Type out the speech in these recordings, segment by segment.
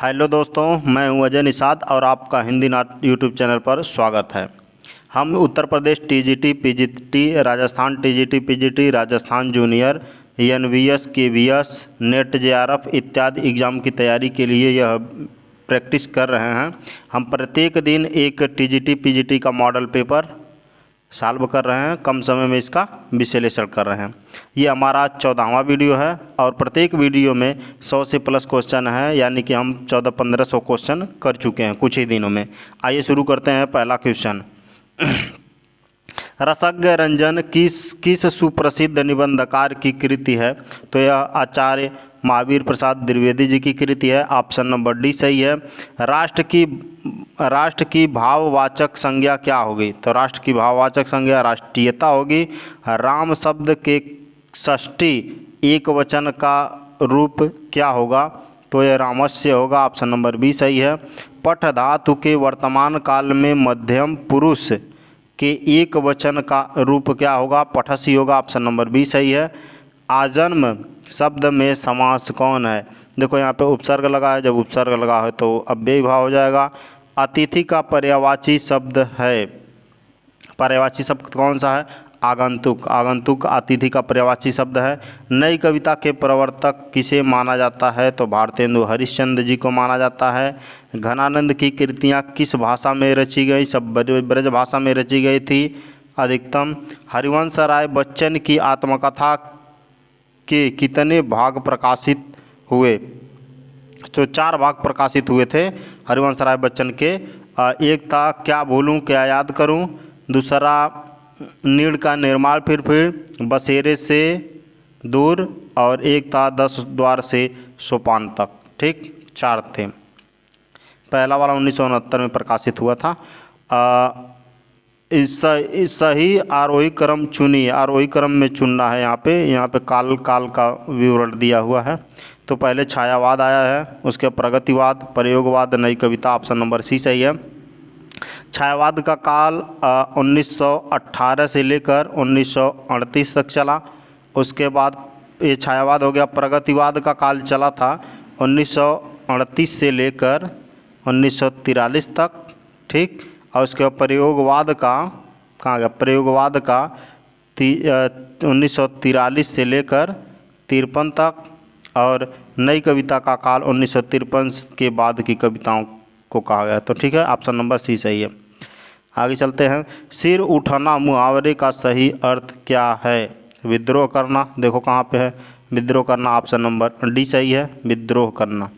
Hello दोस्तों, मैं हूं अजय निषाद और आपका हिंदी नाट यूट्यूब चैनल पर स्वागत है। हम Uttar Pradesh TGT PGT, Rajasthan TGT PGT, Rajasthan junior, NVS, KVS, net JRF इत्यादि एग्ज़ाम की तैयारी के लिए यह प्रैक्टिस कर रहे हैं। हम प्रत्येक दिन एक टीजीटी पीजीटी का मॉडल पेपर सॉल्व कर रहे हैं, कम समय में इसका विश्लेषण कर रहे हैं। ये हमारा 14वां वीडियो है और प्रत्येक वीडियो में 100 से प्लस क्वेश्चन है, यानी कि हम 1400-1500 क्वेश्चन कर चुके हैं कुछ ही दिनों में। आइए शुरू करते हैं। पहला क्वेश्चन, रसज्ञ रंजन किस सुप्रसिद्ध निबंधकार की कृति है? तो यह आचार्य महावीर प्रसाद द्विवेदी जी की कृति है। ऑप्शन नंबर डी सही है। राष्ट्र की भाववाचक संज्ञा क्या होगी? तो राष्ट्र की भाववाचक संज्ञा राष्ट्रीयता होगी। राम शब्द के षष्ठी एक वचन का रूप क्या होगा? तो यह रामस्य होगा। ऑप्शन नंबर बी सही है। पठ धातु के वर्तमान काल में मध्यम पुरुष के एक वचन का रूप क्या होगा? पठसी होगा। ऑप्शन नंबर बी सही है। आजन्म शब्द में समास कौन है? देखो यहाँ पे उपसर्ग लगा है, जब उपसर्ग लगा है तो अव्ययी भाव हो जाएगा। अतिथि का पर्यायवाची शब्द है, पर्यायवाची शब्द कौन सा है? आगंतुक। आगंतुक अतिथि का पर्यायवाची शब्द है। नई कविता के प्रवर्तक किसे माना जाता है? तो भारतेंदु हरिश्चंद्र जी को माना जाता है। घनानंद की कृतियाँ किस भाषा में रची गई? सब ब्रज भाषा में रची गई थी अधिकतम। हरिवंश राय बच्चन की आत्मकथा के कितने भाग प्रकाशित हुए? तो 4 भाग प्रकाशित हुए थे हरिवंश राय बच्चन के। एक था क्या भूलूं क्या याद करूं, दूसरा नीड़ का निर्माण फिर बसेरे से दूर, और एक था 10 द्वार से सोपान तक। ठीक, 4 थे। पहला वाला 1969 में प्रकाशित हुआ था। इस सही आरोही क्रम चुनिए। आरोही क्रम में चुनना है। यहाँ पे काल का विवरण दिया हुआ है। तो पहले छायावाद आया है, उसके प्रगतिवाद, प्रयोगवाद, नई कविता। ऑप्शन नंबर सी सही है। छायावाद का काल 1918 से लेकर 1938 तक चला। उसके बाद ये छायावाद हो गया। प्रगतिवाद का काल चला था 1938 से लेकर 1943 तक। ठीक, और उसके बाद प्रयोगवाद का कहाँ गया? प्रयोगवाद का 1943 से लेकर 53 तक, और नई कविता का काल 1953 के बाद की कविताओं को कहा गया। तो ठीक है, ऑप्शन नंबर सी सही है। आगे चलते हैं। सिर उठना मुहावरे का सही अर्थ क्या है? विद्रोह करना। देखो कहाँ पे है विद्रोह करना। ऑप्शन नंबर डी सही है, विद्रोह करना।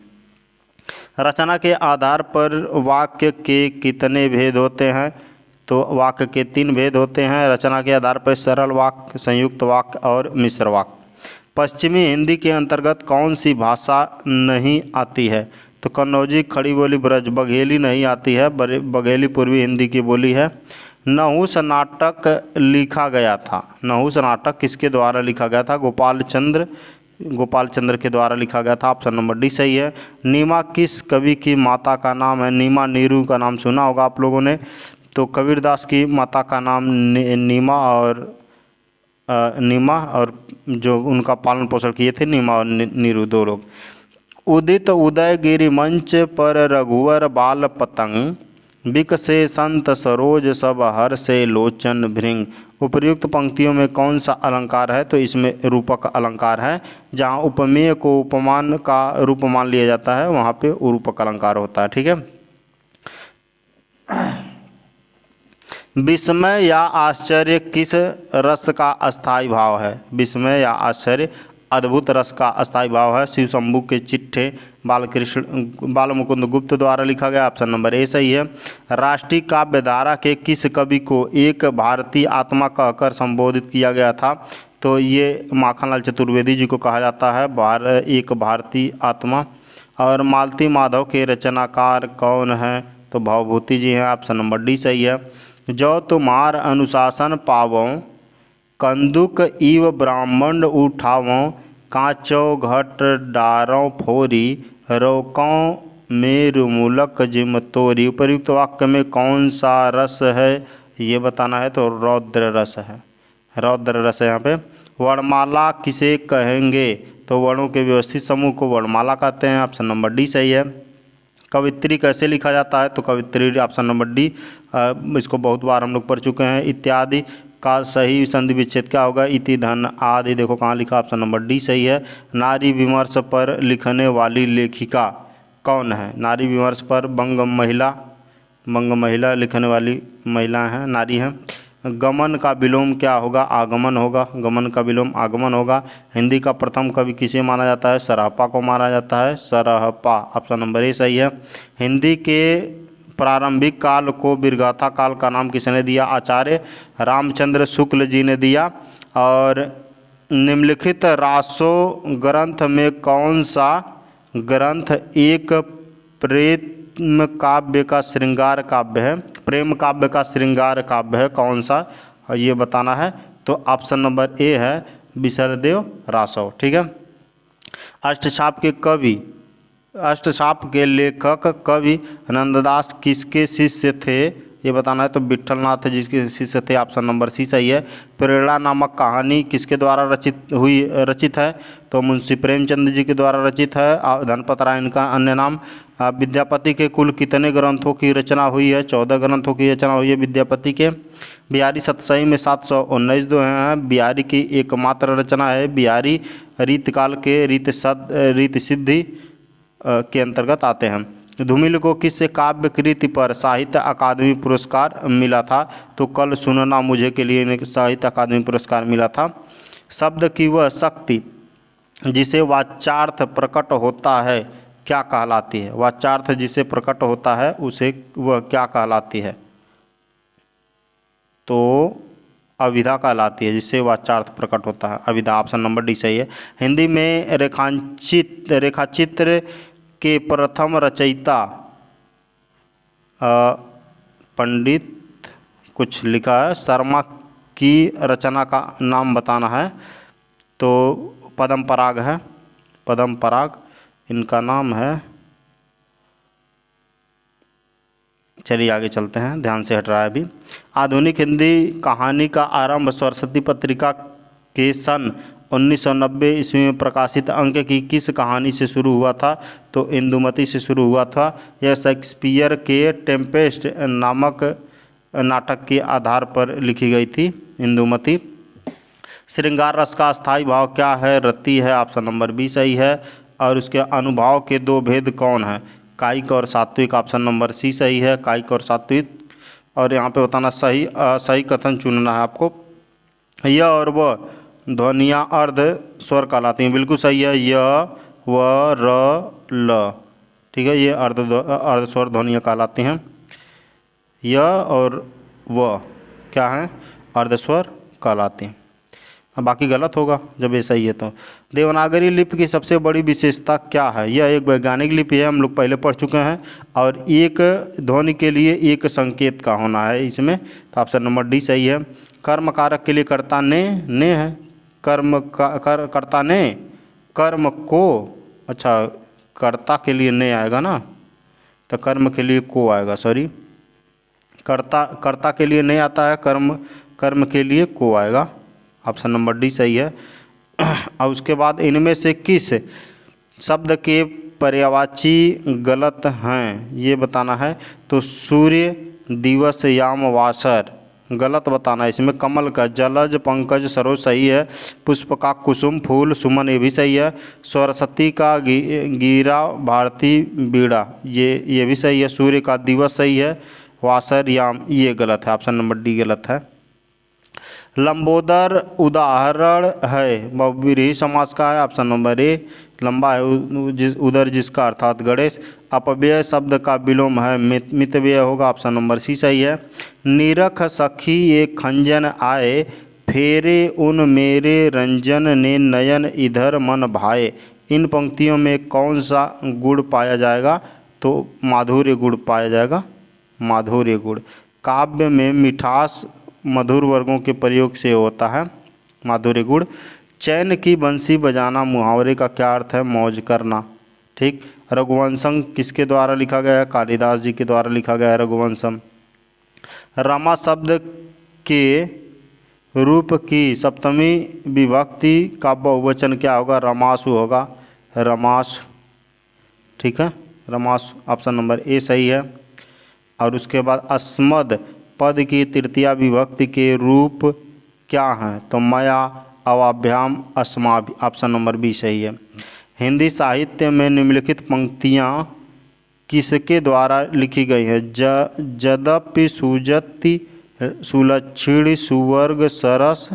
रचना के आधार पर वाक्य के कितने भेद होते हैं? तो वाक्य के 3 भेद होते हैं रचना के आधार पर: सरल वाक्य, संयुक्त वाक्य और मिश्र वाक्य। पश्चिमी हिंदी के अंतर्गत कौन सी भाषा नहीं आती है? तो कन्नौजी, खड़ी बोली, ब्रज। बघेली नहीं आती है, बघेली पूर्वी हिंदी की बोली है। नहुस नाटक लिखा गया था। नहुस नाटक किसके द्वारा लिखा गया था? गोपाल चंद्र के द्वारा लिखा गया था। ऑप्शन नंबर डी सही है। नीमा किस कवि की माता का नाम है? नीमा नीरू का नाम सुना होगा आप लोगों ने। तो कबीरदास की माता का नाम नीमा और जो उनका पालन पोषण किए थे नीमा और नीरू, 2 लोग। उदित उदयगिरि मंच पर रघुवर बाल पतंग, बिकसे संत सरोज सब हर से लोचन भृंग। उपर्युक्त पंक्तियों में कौन सा अलंकार है? तो इसमें रूपक अलंकार है। जहाँ उपमेय को उपमान का रूप मान लिया जाता है वहाँ पे रूपक अलंकार होता है। ठीक है। विस्मय या आश्चर्य किस रस का अस्थाई भाव है? विस्मय या आश्चर्य अद्भुत रस का अस्थाई भाव है। शिव शंभू के चिट्ठे बाल मुकुंद गुप्त द्वारा लिखा गया। ऑप्शन नंबर ए सही है। राष्ट्रीय काव्यधारा के किस कवि को एक भारतीय आत्मा कहकर संबोधित किया गया था? तो ये माखनलाल चतुर्वेदी जी को कहा जाता है एक भारतीय आत्मा। और मालती माधव के रचनाकार कौन है? तो भवभूति जी हैं। ऑप्शन नंबर डी सही है। जो तुम्हार अनुशासन पावों, कंदुक इव ब्राह्मण उठावों, काँचो घट डारों फोरी, रोकों मेरु मूलक जिम तोरी। उपर्युक्त वाक्य में कौन सा रस है ये बताना है। तो रौद्र रस है, रौद्र रस है यहाँ पे। वर्णमाला किसे कहेंगे? तो वर्णों के व्यवस्थित समूह को वर्णमाला कहते हैं। ऑप्शन नंबर डी सही है। कवित्री कैसे लिखा जाता है, तो कवित्री ऑप्शन नंबर डी, इसको बहुत बार हम लोग पढ़ चुके हैं। इत्यादि का सही संधि विच्छेद क्या होगा, इति धन आदि, देखो कहाँ लिखा, ऑप्शन नंबर डी सही है। नारी विमर्श पर लिखने वाली लेखिका कौन है, नारी विमर्श पर बंग महिला लिखने वाली महिला हैं, नारी हैं। गमन का विलोम क्या होगा, आगमन होगा, गमन का विलोम आगमन होगा। हिंदी का प्रथम कवि किसे माना जाता है, सरहप्पा को माना जाता है, सरहप्पा, ऑप्शन नंबर ए सही है। हिंदी के प्रारंभिक काल को विरगाथा काल का नाम किसने दिया, आचार्य रामचंद्र शुक्ल जी ने दिया। और निम्नलिखित रासो ग्रंथ में कौन सा ग्रंथ एक प्रेम काव्य का श्रृंगार काव्य है, प्रेम काव्य का श्रृंगार काव्य है, कौन सा, ये बताना है। तो ऑप्शन नंबर ए है विसरदेव रासव, ठीक है। अष्टछाप के लेखक कवि नंददास किसके शिष्य थे, ये बताना है। तो विट्ठलनाथ जिसके शिष्य थे, ऑप्शन नंबर सी सही है। प्रेरणा नामक कहानी किसके द्वारा रचित है, तो मुंशी प्रेमचंद जी के द्वारा रचित है। धनपत राय इनका अन्य नाम। विद्यापति के कुल कितने ग्रंथों की रचना हुई है, 14 ग्रंथों की रचना हुई है विद्यापति के। बिहारी सतसई में 719 दोहे हैं। बिहारी की एकमात्र रचना है बिहारी रीतकाल के रीत सिद्धि के अंतर्गत आते हैं। धूमिल को किस काव्य कृति पर साहित्य अकादमी पुरस्कार मिला था, तो कल सुनना मुझे के लिए साहित्य अकादमी पुरस्कार मिला था। शब्द की वह शक्ति जिसे वाच्यार्थ प्रकट होता है क्या कहलाती है, वाच्यार्थ जिसे प्रकट होता है उसे वह क्या कहलाती है, तो अविधा कहलाती है, जिससे वाच्यार्थ प्रकट होता है, अविधा, ऑप्शन नंबर डी सही है। हिंदी में रेखाचित्र के प्रथम रचयिता पंडित कुछ लिखा है, शर्मा की रचना का नाम बताना है। तो पद्म पराग है, पद्म पराग इनका नाम है। चलिए आगे चलते हैं, ध्यान से हट रहा है अभी। आधुनिक हिंदी कहानी का आरंभ सरस्वती पत्रिका के सन 1990 ईस्वी में प्रकाशित अंक की किस कहानी से शुरू हुआ था, तो इंदुमती से शुरू हुआ था। यह शेक्सपियर के टेम्पेस्ट नामक नाटक के आधार पर लिखी गई थी, इंदुमती। श्रृंगार रस का स्थायी भाव क्या है, रति है, ऑप्शन नंबर बी सही है। और उसके अनुभाव के दो भेद कौन है, कायिक और सात्विक, ऑप्शन नंबर सी सही है, कायिक और सात्विक। और यहाँ पे बताना सही कथन चुनना है आपको। यह और वह ध्वनियाँ अर्ध स्वर कहलाती हैं, बिल्कुल सही है, य व र ल, ठीक है, ये अर्ध स्वर ध्वनियाँ कहलाती हैं। य और व क्या हैं, अर्ध स्वर कहलाती हैं। बाकी गलत होगा जब ऐसा ही है। तो देवनागरी लिपि की सबसे बड़ी विशेषता क्या है, यह एक वैज्ञानिक लिपि है, हम लोग पहले पढ़ चुके हैं। और एक ध्वनि के लिए एक संकेत का होना है इसमें, तो ऑप्शन नंबर डी सही है। कर्म कारक के लिए कर्ता ने है, कर्ता ने, कर्म को, अच्छा कर्ता के लिए ने आएगा ना, तो कर्म के लिए को आएगा, सॉरी, कर्ता के लिए नहीं आता है, कर्म के लिए को आएगा, ऑप्शन नंबर डी सही है। और उसके बाद इनमें से किस शब्द के पर्यायवाची गलत हैं ये बताना है। तो सूर्य, दिवस, याम, वासर गलत बताना है इसमें। कमल का जलज, पंकज, सरोज सही है। पुष्प का कुसुम, फूल, सुमन ये भी सही है। सरस्वती का गिरा, भारती, बीड़ा ये भी सही है। सूर्य का दिवस सही है। वासर, याम ये गलत है, ऑप्शन नंबर डी गलत है। लंबोदर उदाहरण है बहुव्रीहि समास का है, ऑप्शन नंबर ए। लंबा है उदर जिसका अर्थात गणेश। अपव्यय शब्द का विलोम है मितव्यय होगा, ऑप्शन नंबर सी सही है। निरख सखी एक खंजन आए, फेरे उन मेरे रंजन ने नयन इधर मन भाए। इन पंक्तियों में कौन सा गुण पाया जाएगा, तो माधुर्य गुण पाया जाएगा, माधुर्य गुण। काव्य में मिठास मधुर वर्गों के प्रयोग से होता है, माधुर्य गुण। चैन की बंसी बजाना मुहावरे का क्या अर्थ है, मौज करना, ठीक। रघुवंशम किसके द्वारा लिखा गया है, कालिदास जी के द्वारा लिखा गया है रघुवंशम। रमा शब्द के रूप की सप्तमी विभक्ति का बहुवचन क्या होगा, रमासु होगा, रमास, ठीक है, रमास, ऑप्शन नंबर ए सही है। और उसके बाद अस्मद पद की तृतीया विभक्ति के रूप क्या हैं? तो मया, अवाभ्याम, अस्माभि, ऑप्शन नंबर बी सही है। हिंदी साहित्य में निम्नलिखित पंक्तियाँ किसके द्वारा लिखी गई हैं? जदपि सुजति सुलक्षणी सुवर्ग सरस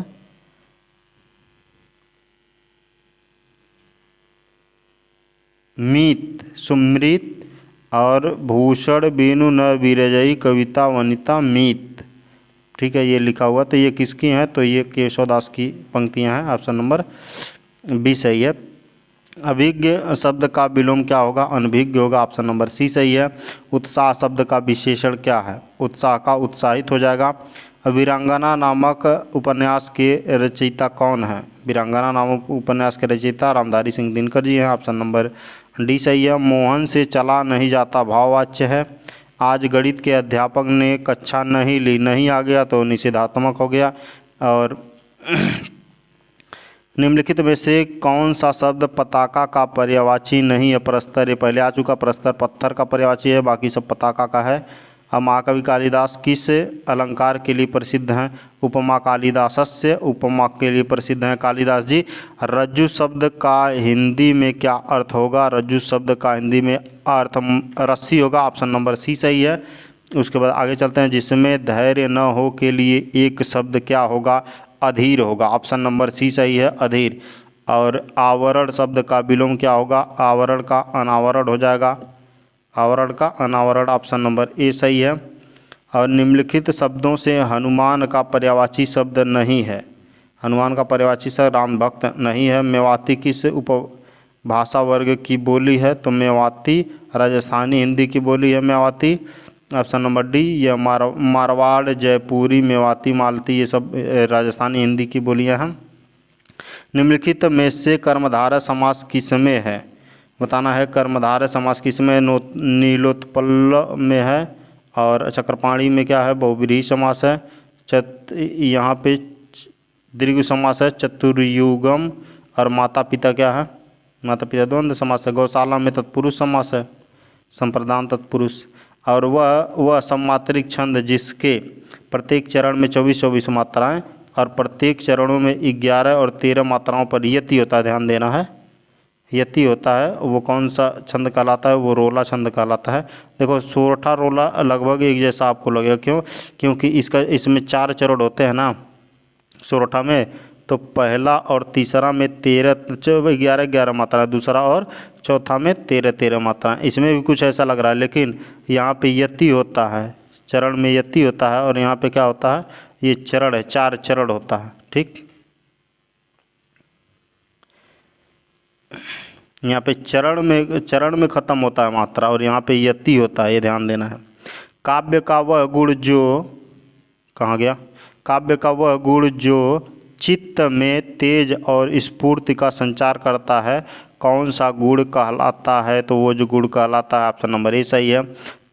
मीत सुमृत और भूषण बेनु न विरजई कविता वनिता मीत। ठीक है, ये लिखा हुआ, तो ये किसकी हैं? तो ये केशवदास की पंक्तियां हैं, ऑप्शन नंबर बी सही है। अभिज्ञ शब्द का विलोम क्या होगा? अनभिज्ञ होगा, ऑप्शन नंबर सी सही है। उत्साह शब्द का विशेषण क्या है? उत्साह का उत्साहित हो जाएगा। वीरांगना नामक उपन्यास के रचयिता कौन है? वीरांगना नामक उपन्यास के रचयिता रामधारी सिंह दिनकर जी हैं, ऑप्शन नंबर डी सही है। मोहन से चला नहीं जाता भाववाच्य है। आज गणित के अध्यापक ने कक्षा नहीं ली, नहीं आ गया तो निषेधात्मक हो गया। और निम्नलिखित में से कौन सा शब्द पताका का पर्यायवाची नहीं है? प्रस्तर, ये पहले आ चुका, प्रस्तर पत्थर का पर्यायवाची है, बाकी सब पताका का है। अब महाकवि कालिदास किस अलंकार के लिए प्रसिद्ध हैं? उपमा कालिदासस्य, उपमा के लिए प्रसिद्ध हैं कालिदास जी। रज्जु शब्द का हिंदी में क्या अर्थ होगा? रज्जु शब्द का हिंदी में अर्थ रस्सी होगा, ऑप्शन नंबर सी सही है। उसके बाद आगे चलते हैं। जिसमें धैर्य न हो के लिए एक शब्द क्या होगा? अधीर होगा, ऑप्शन नंबर सी सही है, अधीर। और आवरण शब्द का विलोम क्या होगा? आवरण का अनावरण हो जाएगा, आवरण का अनावरण, ऑप्शन नंबर ए सही है। और निम्नलिखित शब्दों से हनुमान का पर्यायवाची शब्द नहीं है। हनुमान का पर्यायवाची शब्द राम भक्त नहीं है। मेवाती किस उपभाषा वर्ग की बोली है? तो मेवाती राजस्थानी हिंदी की बोली है मेवाती, ऑप्शन नंबर डी। यह मारवाड़, जयपुरी, मेवाती, मालती, ये सब राजस्थानी हिंदी की बोलियां हैं। निम्नलिखित में से कर्मधारय समास किसमें है? बताना है कर्मधारय समास किसमें? नीलोत्पल में है। और चक्रपाणी में क्या है? बहुव्रीहि समास है। यहाँ पे दीर्घ समास है, चतुर्युगम। और माता पिता क्या है? माता पिता द्वंद्व समास है। गौशाला में तत्पुरुष समास है, संप्रदान तत्पुरुष। और वह सम्मात्रिक छंद जिसके प्रत्येक चरण में 24-24 मात्राएं और प्रत्येक चरणों में 11 और 13 मात्राओं पर यति होता है, ध्यान देना है, यति होता है, वो कौन सा छंद कहलाता है? वो रोला छंद कहलाता है। देखो सोरठा रोला लगभग एक जैसा आपको लगेगा, क्यों? क्योंकि इसमें 4 चरण होते हैं ना सोरठा में। तो पहला और तीसरा में 11 मात्रा, दूसरा और चौथा में 13 मात्रा। इसमें भी कुछ ऐसा लग रहा है, लेकिन यहाँ पे यति होता है, चरण में यति होता है। और यहाँ पे क्या होता है? ये चरण है, 4 चरण होता है। ठीक, यहाँ पे चरण में खत्म होता है मात्रा, और यहाँ पे यति होता है, ये ध्यान देना है। काव्य का वह गुण जो, कहाँ गया? काव्य का वह गुण जो चित्त में तेज और स्फूर्ति का संचार करता है, कौन सा गुण कहलाता है? तो वो जो गुण कहलाता है, ऑप्शन नंबर ए सही है।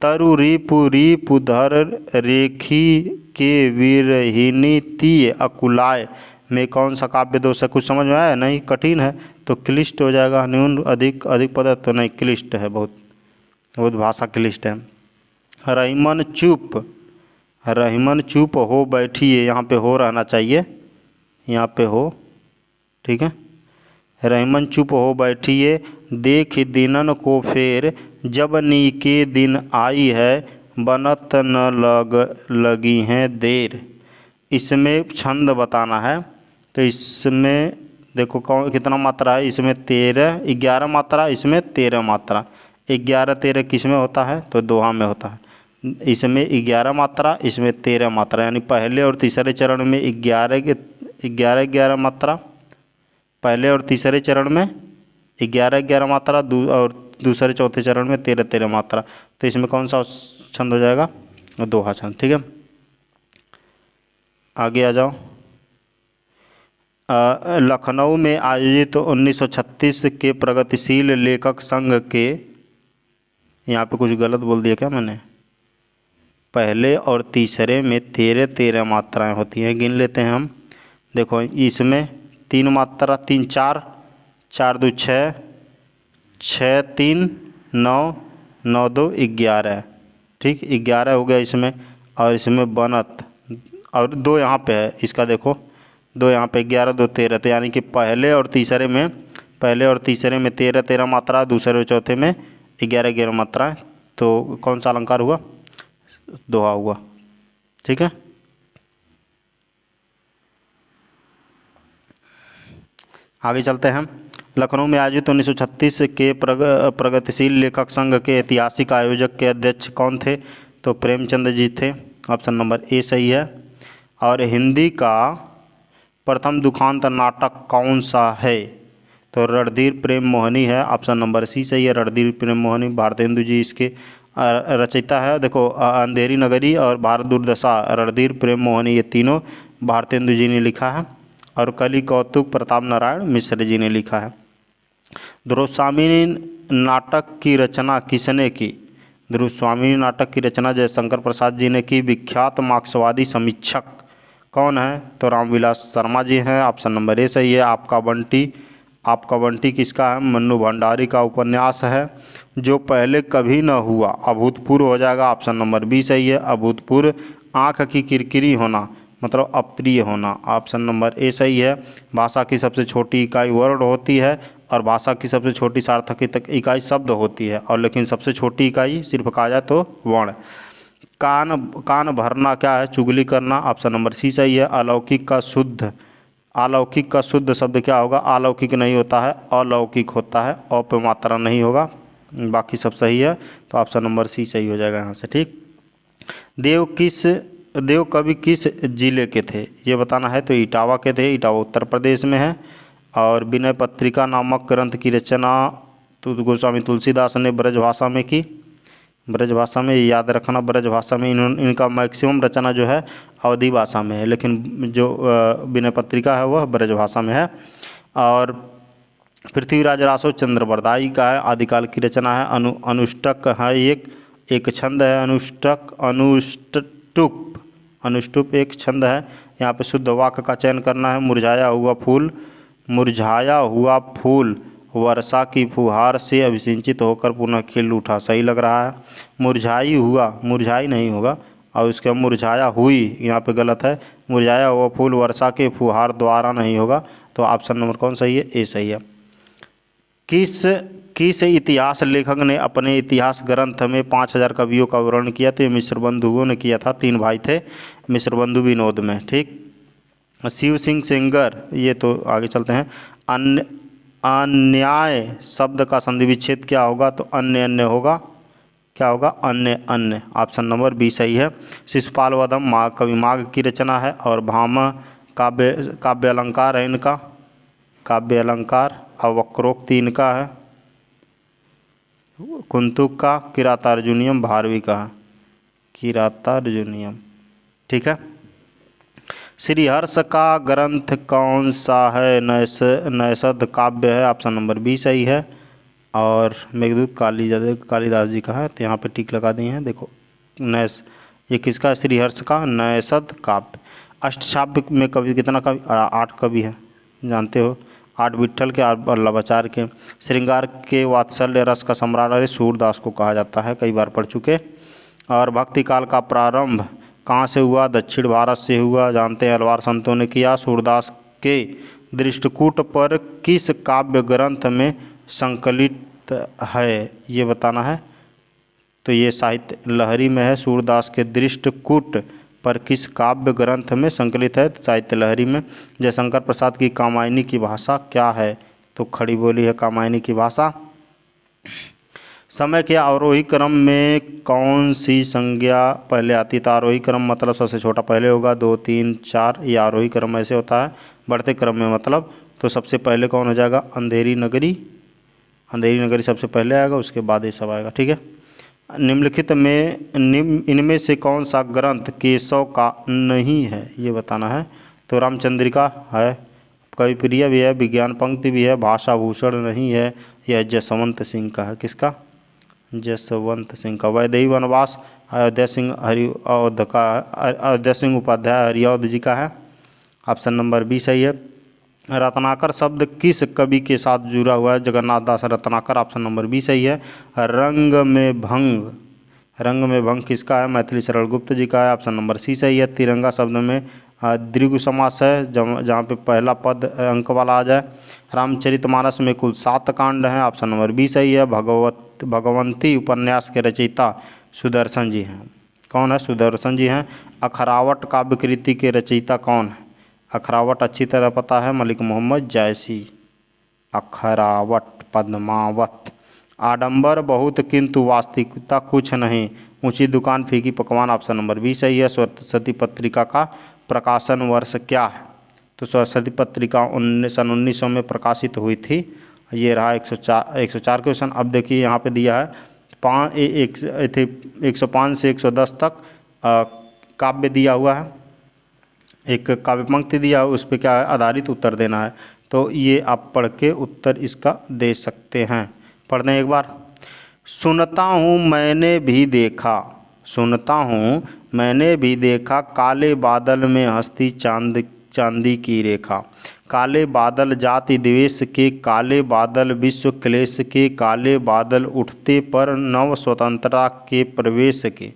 तरु रिपु धर रेखी के विरहिणी तीय अकुलाय में कौन सा काव्य दोष है? कुछ समझ में आया? नहीं, कठिन है तो क्लिष्ट हो जाएगा। न्यून अधिक पद तो नहीं, क्लिष्ट है, बहुत भाषा क्लिष्ट है। रहीमन चुप हो बैठिए, यहाँ पे हो रहना चाहिए, यहाँ पे हो, ठीक है। रहीमन चुप हो बैठिए, देख दिनन को फेर, जब नी के दिन आई है, बनत न लगी हैं देर। इसमें छंद बताना है। तो इसमें देखो कितना मात्रा है? इसमें 11 मात्रा, इसमें 13 मात्रा। 11-13 किस में होता है? तो दोहा में होता है। इसमें 11 मात्रा, इसमें 13 मात्रा, यानी पहले और तीसरे चरण में 11 मात्रा, पहले और तीसरे चरण में 11 मात्रा, और दूसरे चौथे चरण में 13 मात्रा। तो इसमें कौन सा छंद हो जाएगा? दोहा छंद। ठीक है, आगे आ जाओ। लखनऊ में आयोजित 1936 के प्रगतिशील लेखक संघ के, यहाँ पे कुछ गलत बोल दिया क्या मैंने? पहले और तीसरे में 13 मात्राएं होती हैं, गिन लेते हैं हम। देखो इसमें 3 मात्रा, 3 4, 4 2 6, 6 3 9, 9 2 11, ठीक, 11 हो गया इसमें, और इसमें बनत, और 2 यहाँ पे है, इसका देखो 2 यहाँ पे, 11 2 13, तो यानी कि पहले और तीसरे में 13 13 मात्रा, दूसरे और चौथे में 11 11 मात्रा है, तो कौन सा अलंकार हुआ? दोहा हुआ, ठीक है। आगे चलते हैं। लखनऊ में आयोजित 1936 के प्रगतिशील लेखक संघ के ऐतिहासिक आयोजक के अध्यक्ष कौन थे? तो प्रेमचंद जी थे, ऑप्शन नंबर ए सही है। और हिंदी का प्रथम दुखांत नाटक कौन सा है? तो रणधीर प्रेम मोहिनी है, ऑप्शन नंबर सी सही है। रणधीर प्रेम मोहिनी, भारतेंदु जी इसके रचयिता है। देखो अंधेरी नगरी और भारत दुर्दशा, रणधीर प्रेम मोहिनी, ये तीनों भारतेंदु जी ने लिखा है। और कली कौतुक प्रताप नारायण मिश्र जी ने लिखा है। द्रुस्वामिनी नाटक की रचना किसने की? द्रुस्वामिनी नाटक की रचना जयशंकर प्रसाद जी ने की। विख्यात मार्क्सवादी समीक्षक कौन है? तो रामविलास शर्मा जी हैं, ऑप्शन नंबर ए सही है। आपका बंटी किसका है? मन्नू भंडारी का उपन्यास है। जो पहले कभी न हुआ अभूतपूर्व हो जाएगा, ऑप्शन नंबर बी सही है। अभूतपूर्व आँख की किरकिरी होना मतलब अप्रिय होना, ऑप्शन नंबर ए सही है। भाषा की सबसे छोटी इकाई वर्ड होती है और भाषा की सबसे छोटी सार्थक इकाई शब्द होती है, और लेकिन सबसे छोटी इकाई सिर्फ कहा जाए तो वर्ण। कान भरना क्या है? चुगली करना, ऑप्शन नंबर सी सही है। अलौकिक का शुद्ध शब्द क्या होगा? अलौकिक नहीं होता है, अलौकिक होता है, अ पे मात्रा नहीं होगा, बाकी सब सही है, तो ऑप्शन नंबर सी सही हो जाएगा यहाँ से, ठीक। देव कवि किस जिले के थे? ये बताना है। तो इटावा के थे, इटावा उत्तर प्रदेश में है। और विनय पत्रिका नामक ग्रंथ की रचना तो गोस्वामी तुलसीदास ने ब्रजभाषा में की। ब्रजभाषा में, याद रखना, ब्रजभाषा में इनका मैक्सिमम रचना जो है अवधी भाषा में है, लेकिन जो विनय पत्रिका है वह ब्रजभाषा में है। और पृथ्वीराज रासो चंद्रवरदाई का है, आदिकाल की रचना है। अनुष्टक है, एक छंद है। अनुष्टुप एक छंद है। यहाँ पे शुद्ध वाक्य का चयन करना है। मुरझाया हुआ फूल वर्षा की फुहार से अभिसिंचित होकर पुनः खिल उठा, सही लग रहा है। मुरझाई नहीं होगा, और उसके मुरझाया हुई यहाँ पे गलत है। मुरझाया हुआ फूल वर्षा के फुहार द्वारा नहीं होगा, तो ऑप्शन नंबर कौन सही है? ए सही है। किस इतिहास लेखक ने अपने इतिहास ग्रंथ में 5000 कवियों का वर्णन किया? तो ये मिश्र बंधुओं ने किया था, 3 भाई थे मिश्र बंधु विनोद में, ठीक। शिव सिंह सेंगर, ये तो आगे चलते हैं। अन्याय शब्द का संधि विच्छेद क्या होगा? तो अन्य होगा, क्या होगा? अन्य, ऑप्शन नंबर बी सही है। शिशुपाल वधम कवि माघ की रचना है। और भामा काव्य अलंकार है इनका, काव्य अलंकार। और वक्रोक्ति इनका है कुंतुक का। किरातार्जुनियम भारवी का है, किरातार्जुनियम, ठीक है। श्रीहर्ष का ग्रंथ कौन सा है? नैषध काव्य है, ऑप्शन नंबर बी सही है। और मेघदूत कालिदास जी का है, तो यहाँ पे टिक लगा दिए हैं। देखो ये किसका? श्रीहर्ष का नैषध काव्य। अष्टकाव्य में कवि कितना कवि? 8 कवि है, जानते हो। 8 विट्ठल के, 8 वल्लभाचार्य के। श्रृंगार के वात्सल्य रस का सम्राट अरे सूरदास को कहा जाता है, कई बार पढ़ चुके। और भक्ति काल का प्रारंभ कहाँ से हुआ? दक्षिण भारत से हुआ, जानते हैं, अलवार संतों ने किया। सूरदास के दृष्टकूट पर किस काव्य ग्रंथ में संकलित है? ये बताना है। तो ये साहित्य लहरी में है। सूरदास के दृष्टकूट पर किस काव्य ग्रंथ में संकलित है? साहित्य लहरी में। जयशंकर प्रसाद की कामायनी की भाषा क्या है? तो खड़ी बोली है कामायनी की भाषा। समय के आरोही क्रम में कौन सी संज्ञा पहले आती? तो आरोही क्रम मतलब सबसे छोटा पहले होगा, 2 3 4, ये आरोही क्रम ऐसे होता है। बढ़ते क्रम में मतलब तो सबसे पहले कौन हो जाएगा? अंधेरी नगरी सबसे पहले आएगा, उसके बाद ये सब आएगा, ठीक है। निम्नलिखित में इनमें से कौन सा ग्रंथ केशव का नहीं है? ये बताना है। तो रामचंद्रिका है, कविप्रिय भी है, विज्ञान पंक्ति भी है, भाषा भूषण नहीं है। यह जसवंत सिंह का है, किसका? जसवंत सिंह का। वैदेही वनवास अयोध्या सिंह उपाध्याय हरिऔध जी का है, ऑप्शन नंबर बी सही है। रत्नाकर शब्द किस कवि के साथ जुड़ा हुआ है? जगन्नाथ दास रत्नाकर, ऑप्शन नंबर बी सही है। रंग में भंग, रंग में भंग किसका है? मैथिली शरण गुप्त जी का है, ऑप्शन नंबर सी सही है। तिरंगा शब्द में द्विगु समास है, जहाँ पे पहला पद अंक वाला आ जाए। रामचरितमानस में कुल 7 कांड हैं, ऑप्शन नंबर बी सही है। भगवंती उपन्यास के रचयिता सुदर्शन जी हैं। कौन है? सुदर्शन जी हैं। अखरावट काव्य कृति के रचयिता कौन है? अखरावट अच्छी तरह पता है, मलिक मोहम्मद जायसी। अखरावट, पद्मावत। आडंबर बहुत किंतु वास्तविकता कुछ नहीं, ऊंची दुकान फीकी पकवान, ऑप्शन नंबर बी सही है। सरस्वती पत्रिका का प्रकाशन वर्ष क्या है? तो सरस्वती पत्रिका सन 1900 में प्रकाशित हुई थी। ये रहा 104 क्वेश्चन। अब देखिए यहाँ पे दिया है 105 से 110 तक काव्य दिया हुआ है, एक काव्य पंक्ति दिया है, उस पर क्या है? आधारित उत्तर देना है। तो ये आप पढ़ के उत्तर इसका दे सकते हैं। पढ़ दें एक बार। सुनता हूँ मैंने भी देखा, सुनता हूँ मैंने भी देखा, काले बादल में हंसती चांदी की रेखा। काले बादल जाति द्वेष के, काले बादल विश्व क्लेश के, काले बादल उठते पर नव स्वतंत्रता के प्रवेश के।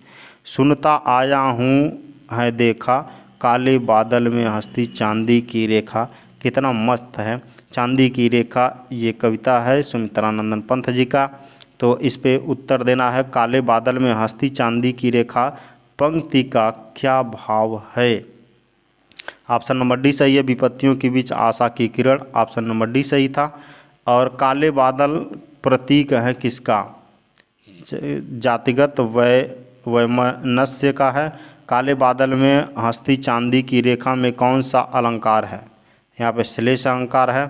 सुनता आया हूँ है देखा, काले बादल में हंसती चांदी की रेखा। कितना मस्त है। चांदी की रेखा ये कविता है सुमित्रानंदन पंत जी का। तो इस पे उत्तर देना है, काले बादल में हंसती चांदी की रेखा पंक्ति का क्या भाव है? ऑप्शन नंबर डी सही है। विपत्तियों के बीच आशा की किरण, ऑप्शन नंबर डी सही था। और काले बादल प्रतीक है किसका? जातिगत वैमनस्य का है। काले बादल में हंसती चांदी की रेखा में कौन सा अलंकार है? यहाँ पे श्लेष अलंकार है।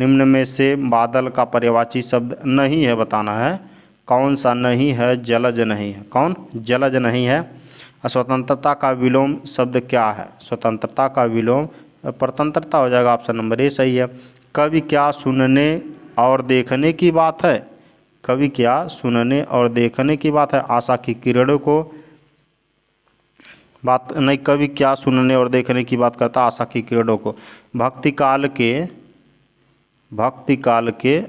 निम्न में से बादल का पर्यायवाची शब्द नहीं है, बताना है। कौन सा नहीं है? जलज नहीं है। कौन? जलज नहीं है। स्वतंत्रता का विलोम शब्द क्या है? स्वतंत्रता का विलोम परतंत्रता हो जाएगा, ऑप्शन नंबर ए सही है। कवि क्या सुनने और देखने की बात है? कवि क्या सुनने और देखने की बात है? आशा की किरणों को बात नहीं, कवि क्या सुनने और देखने की बात करता? आशा की किरणों को। भक्ति काल के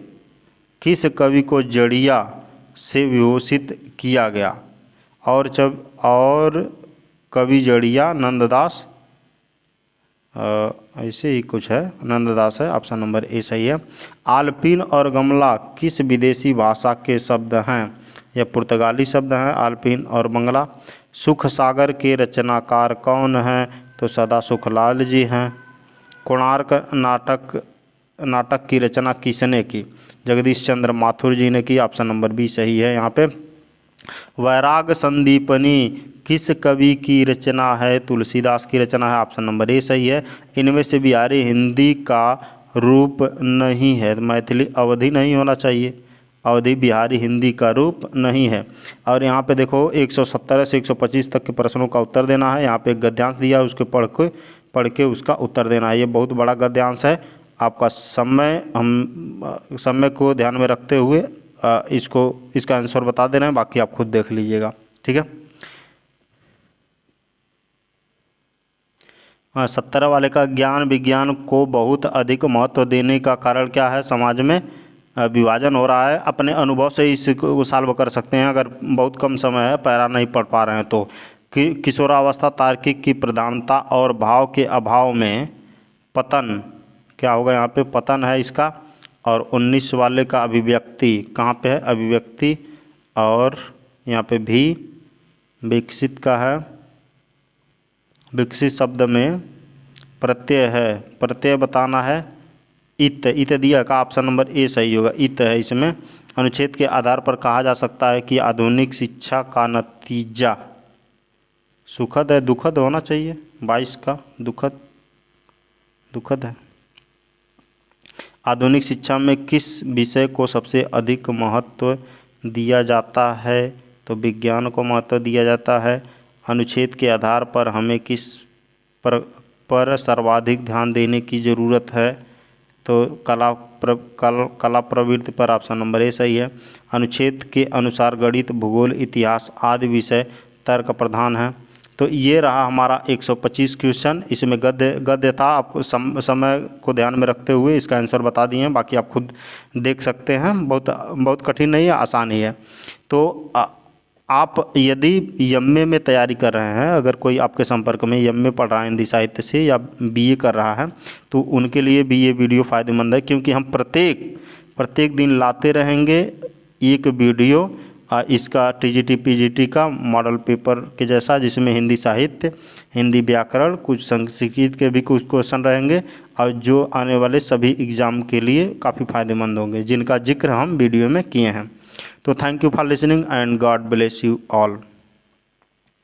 किस कवि को जड़िया से विभूषित किया गया? और कवि जड़िया नंददास, ऐसे ही कुछ है, नंददास है, ऑप्शन नंबर ए सही है। आलपीन और गमला किस विदेशी भाषा के शब्द हैं? यह पुर्तगाली शब्द हैं, आलपीन और बंगला। सुख सागर के रचनाकार कौन हैं? तो सदा सुखलाल जी हैं। कोणार्क नाटक की रचना किसने की? जगदीश चंद्र माथुर जी ने की, ऑप्शन नंबर बी सही है। यहाँ पे वैराग संदीपनी किस कवि की रचना है? तुलसीदास की रचना है, ऑप्शन नंबर ए सही है। इनमें से बिहारी हिंदी का रूप नहीं है, मैथिली अवधि नहीं होना चाहिए, अवधि बिहारी हिंदी का रूप नहीं है। और यहाँ पे देखो 117 से 125 तक के प्रश्नों का उत्तर देना है। यहाँ पे एक गद्यांश दिया है, उसके पढ़ के उसका उत्तर देना है। ये बहुत बड़ा गद्यांश है। आपका समय को ध्यान में रखते हुए इसका आंसर बता दे रहे हैं, बाकी आप खुद देख लीजिएगा, ठीक है। 17 वाले का ज्ञान विज्ञान को बहुत अधिक महत्व देने का कारण क्या है? समाज में विभाजन हो रहा है। अपने अनुभव से इसको सॉल्व कर सकते हैं, अगर बहुत कम समय है, पैरा नहीं पढ़ पा रहे हैं तो। किशोरावस्था तार्किक की प्रधानता और भाव के अभाव में पतन क्या होगा? यहाँ पे पतन है इसका। और 19 वाले का अभिव्यक्ति कहाँ पे है? अभिव्यक्ति। और यहाँ पे भी विकसित का है। विकसित शब्द में प्रत्यय है, प्रत्यय बताना है। इत दिया का, ऑप्शन नंबर ए सही होगा, इत है इसमें। अनुच्छेद के आधार पर कहा जा सकता है कि आधुनिक शिक्षा का नतीजा सुखद है, दुखद होना चाहिए। 22 का दुखद है। आधुनिक शिक्षा में किस विषय को सबसे अधिक महत्व दिया जाता है? तो विज्ञान को महत्व दिया जाता है। अनुच्छेद के आधार पर हमें किस पर सर्वाधिक ध्यान देने की ज़रूरत है? तो कला प्रवृत्ति पर, ऑप्शन नंबर ए सही है। अनुच्छेद के अनुसार गणित भूगोल इतिहास आदि विषय तर्क प्रधान हैं। तो ये रहा हमारा 125 क्वेश्चन। इसमें गद्य था, आपको समय को ध्यान में रखते हुए इसका आंसर बता दिए हैं, बाकी आप खुद देख सकते हैं। बहुत कठिन नहीं है, आसान ही है। तो आप यदि एमए में तैयारी कर रहे हैं, अगर कोई आपके संपर्क में एमए पढ़ रहा है हिंदी साहित्य से या बीए कर रहा है, तो उनके लिए भी ये वीडियो फ़ायदेमंद है, क्योंकि हम प्रत्येक दिन लाते रहेंगे एक वीडियो इसका टीजीटी पीजीटी का मॉडल पेपर के जैसा, जिसमें हिंदी साहित्य, हिंदी व्याकरण, कुछ संस्कृत के भी कुछ क्वेश्चन रहेंगे, और जो आने वाले सभी एग्ज़ाम के लिए काफ़ी फ़ायदेमंद होंगे, जिनका जिक्र हम वीडियो में किए हैं। तो thank you for listening and God bless you all.